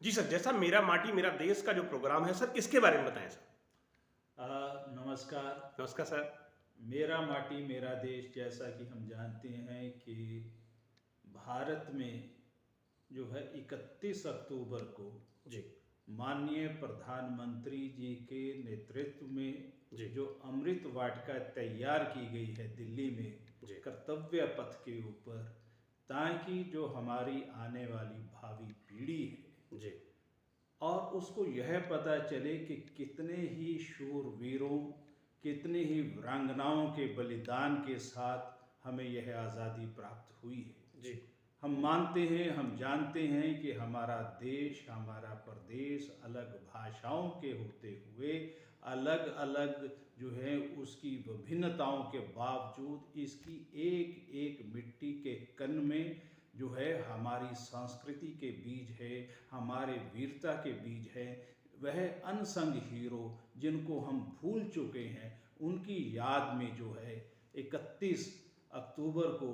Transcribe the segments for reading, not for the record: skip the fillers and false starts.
जी sir, जैसा मेरा माटी मेरा देश का जो प्रोग्राम है सर, इसके बारे में बताएं सर। नमस्कार। नमस्कार सर। मेरा माटी मेरा देश, जैसा कि हम जानते हैं कि भारत में जो है 31 अक्टूबर को जी माननीय प्रधानमंत्री जी के नेतृत्व में जी जो अमृत वाटिका तैयार की गई है दिल्ली में जी कर्तव्य पथ के ऊपर, ताकि जो हमारी आने वाली भावी पीढ़ी है जी और उसको यह पता चले कि कितने ही शूरवीरों, कितने ही वीरांगनाओं के बलिदान के साथ हमें यह आज़ादी प्राप्त हुई है। जी हम मानते हैं, हम जानते हैं कि हमारा देश, हमारा प्रदेश अलग भाषाओं के होते हुए अलग अलग जो है उसकी विभिन्नताओं के बावजूद इसकी एक एक मिट्टी के कण में जो है हमारी संस्कृति के बीज है, हमारे वीरता के बीज है। वह अनसंग हीरो जिनको हम भूल चुके हैं, उनकी याद में जो है 31 अक्टूबर को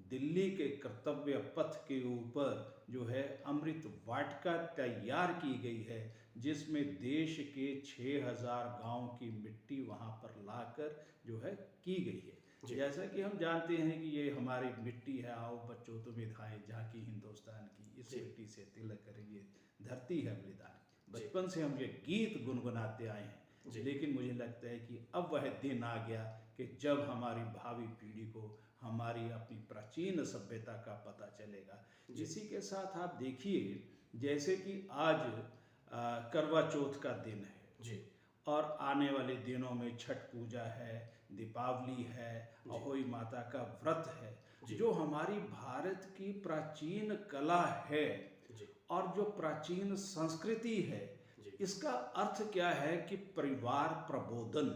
दिल्ली के कर्तव्य पथ के ऊपर जो है अमृत वाटिका तैयार की गई है, जिसमें देश के 6000 गांव की मिट्टी वहां पर लाकर जो है की गई है। जैसा कि हम जानते हैं कि ये हमारी मिट्टी है, आओ बच्चों तुम्हें दिखाएं झांकी हिंदुस्तान की, इस मिट्टी से तिलक करेंगे, धरती है बलिदान। बचपन से हम ये गीत गुनगुनाते आए हैं, लेकिन मुझे लगता है कि अब वह दिन आ गया कि जब हमारी भावी पीढ़ी को हमारी अपनी प्राचीन सभ्यता का पता चलेगा। इसी के साथ आप देखिए, जैसे कि आज करवा चौथ का दिन है जी और आने वाले दिनों में छठ पूजा है, दीपावली है, अहोई माता का व्रत है, जो हमारी भारत की प्राचीन कला है और जो प्राचीन संस्कृति है। इसका अर्थ क्या है कि परिवार प्रबोधन,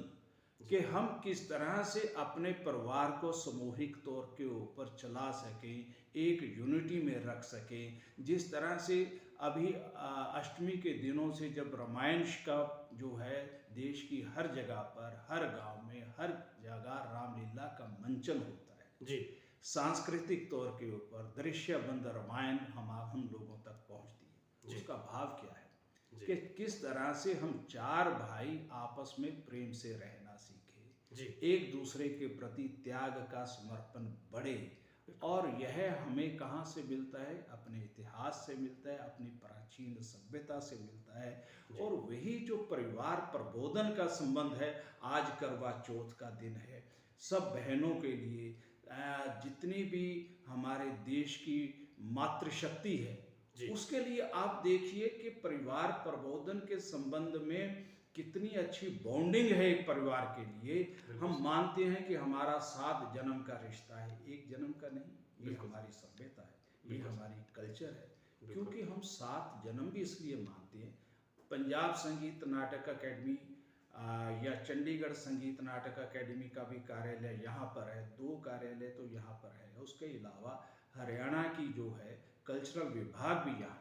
कि हम किस तरह से अपने परिवार को सामूहिक तौर के ऊपर चला सकें, एक यूनिटी में रख सकें। जिस तरह से अभी अष्टमी के दिनों से जब रामायण का जो है देश की हर जगह पर, हर गांव में, हर जगह रामलीला का मंचन होता है जी सांस्कृतिक तौर के ऊपर, दृश्यबंध रामायण हम लोगों तक पहुंचती है। उसका भाव क्या है कि किस तरह से हम चार भाई आपस में प्रेम से रहना सीखे, एक दूसरे के प्रति त्याग का समर्पण बढ़े। और यह हमें कहाँ से मिलता है? अपने इतिहास से मिलता है, अपनी प्राचीन सभ्यता से मिलता है। और वही जो परिवार प्रबोधन का संबंध है, आज करवा चौथ का दिन है। सब बहनों के लिए, जितनी भी हमारे देश की मातृशक्ति है, उसके लिए आप देखिए कि परिवार प्रबोधन के संबंध में कितनी अच्छी बॉन्डिंग है एक परिवार के लिए। हम मानते हैं कि हमारा 7 जन्म का रिश्ता है, एक जन्म का नहीं। ये हमारी सभ्यता है, ये हमारी कल्चर है, क्योंकि हम 7 जन्म भी इसलिए मानते हैं। पंजाब संगीत नाटक अकेडमी या चंडीगढ़ संगीत नाटक अकेडमी का भी कार्यालय यहाँ पर है, 2 कार्यालय तो यहाँ पर है। उसके अलावा हरियाणा की जो है कल्चरल विभाग भी यहाँ,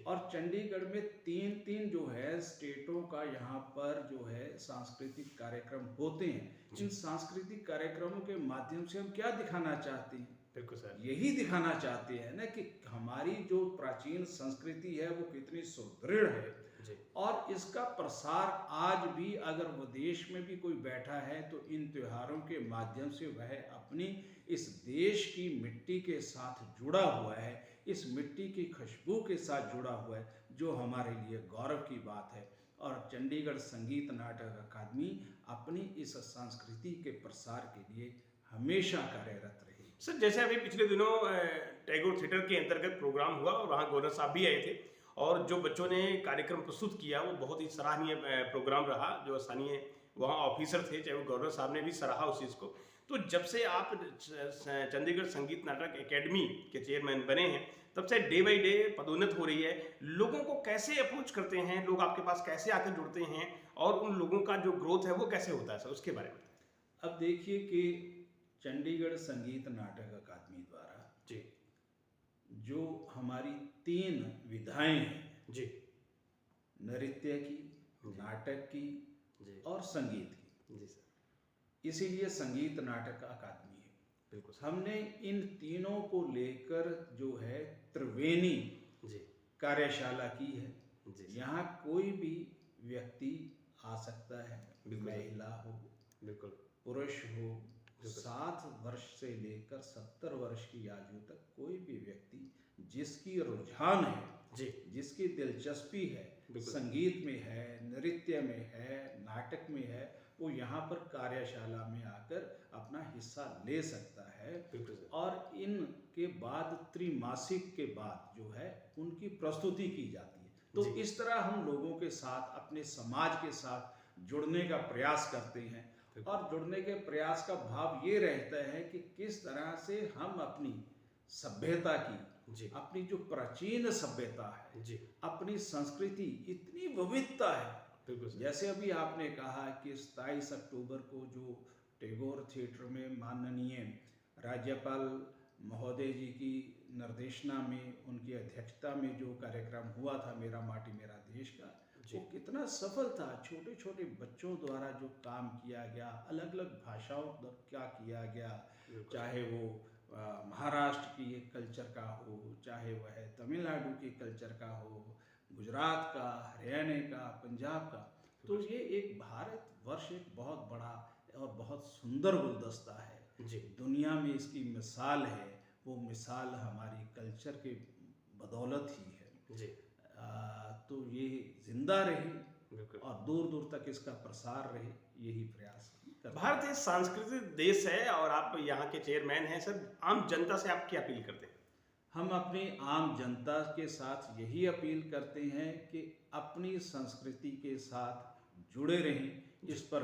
और चंडीगढ़ में 3 जो है स्टेटों का यहाँ पर जो है सांस्कृतिक कार्यक्रम होते हैं। इन सांस्कृतिक कार्यक्रमों के माध्यम से हम क्या दिखाना चाहते हैं? बिल्कुल सर, यही दिखाना चाहते हैं ना कि हमारी जो प्राचीन संस्कृति है वो कितनी सुदृढ़ है। और इसका प्रसार आज भी अगर विदेश में भी कोई बैठा है तो इन त्योहारों के माध्यम से वह अपनी इस देश की मिट्टी के साथ जुड़ा हुआ है, इस मिट्टी की खुशबू के साथ जुड़ा हुआ है, जो हमारे लिए गौरव की बात है। और चंडीगढ़ संगीत नाटक अकादमी अपनी इस संस्कृति के प्रसार के लिए हमेशा कार्यरत रही। सर जैसे अभी पिछले दिनों टैगोर थिएटर के अंतर्गत प्रोग्राम हुआ और वहाँ गवर्नर साहब भी आए थे, और जो बच्चों ने कार्यक्रम प्रस्तुत किया वो बहुत ही सराहनीय प्रोग्राम रहा। जो स्थानीय वहाँ ऑफिसर थे, चाहे वो गवर्नर साहब ने भी सराहा उस चीज़ को। तो जब से आप चंडीगढ़ संगीत नाटक एकेडमी के चेयरमैन बने हैं, तब से डे बाई डे पदोन्नत हो रही है। लोगों को कैसे अप्रोच करते हैं, लोग आपके पास कैसे आकर जुड़ते हैं, और उन लोगों का जो ग्रोथ है वो कैसे होता है सर, उसके बारे में? अब देखिए कि चंडीगढ़ संगीत नाटक अकादमी द्वारा जो हमारी 3 विधाएं हैं, नृत्य की, नाटक की और संगीत की, इसीलिए संगीत नाटक अकादमी है। बिल्कुल। हमने इन तीनों को लेकर जो है त्रिवेणी कार्यशाला की है। जी जी, यहाँ कोई भी व्यक्ति आ सकता है, बिल्कुल सर। महिला हो, बिल्कुल पुरुष हो, बिल्कुल। 7 वर्ष से लेकर 70 वर्ष की आयु तक कोई भी व्यक्ति जिसकी रुझान है, जी जिसकी दिलचस्पी है, बिल्कुल। संगीत में है, नृत्य में है, नाटक में है, वो यहाँ पर कार्यशाला में आकर अपना हिस्सा ले सकता है। बिल्कुल सर। और इनके बाद त्रिमासिक के बाद जो है उनकी प्रस्तुति की जाती है। तो जी। इस तरह हम लोगों के साथ, अपने समाज के साथ जुड़ने का प्रयास करते हैं। बिल्कुल। और जुड़ने के प्रयास का भाव ये रहता है कि किस तरह से हम अपनी सभ्यता की, जी अपनी जो प्राचीन सभ्यता है, जी, अपनी संस्कृति, इतनी विविधता है। बिल्कुल सर। जैसे अभी आपने कहा कि 27 अक्टूबर को जो टैगोर थिएटर में माननीय राज्यपाल महोदय जी की निर्देशना में, उनकी अध्यक्षता में जो कार्यक्रम हुआ था, मेरा माटी मेरा देश का, जी। वो कितना सफल था। छोटे छोटे बच्चों द्वारा जो काम किया गया, अलग अलग भाषाओं का किया गया, बिल्कुल। चाहे वो महाराष्ट्र की एक कल्चर का हो, चाहे वह तमिलनाडु के कल्चर का हो, गुजरात का, हरियाणा का, पंजाब का। तो ये एक भारतवर्ष एक बहुत बड़ा और बहुत सुंदर गुलदस्ता है। जी दुनिया में इसकी मिसाल है, वो मिसाल हमारी कल्चर के बदौलत ही है। जी, तो ये जिंदा रहे बिल्कुल। और दूर दूर तक इसका प्रसार रहे, यही प्रयास करते हैं। भारत एक सांस्कृतिक देश है और आप यहाँ के चेयरमैन हैं सर। आम जनता से आप क्या अपील करते हैं? हम अपनी आम जनता के साथ यही अपील करते हैं कि अपनी संस्कृति के साथ जुड़े रहें, इस पर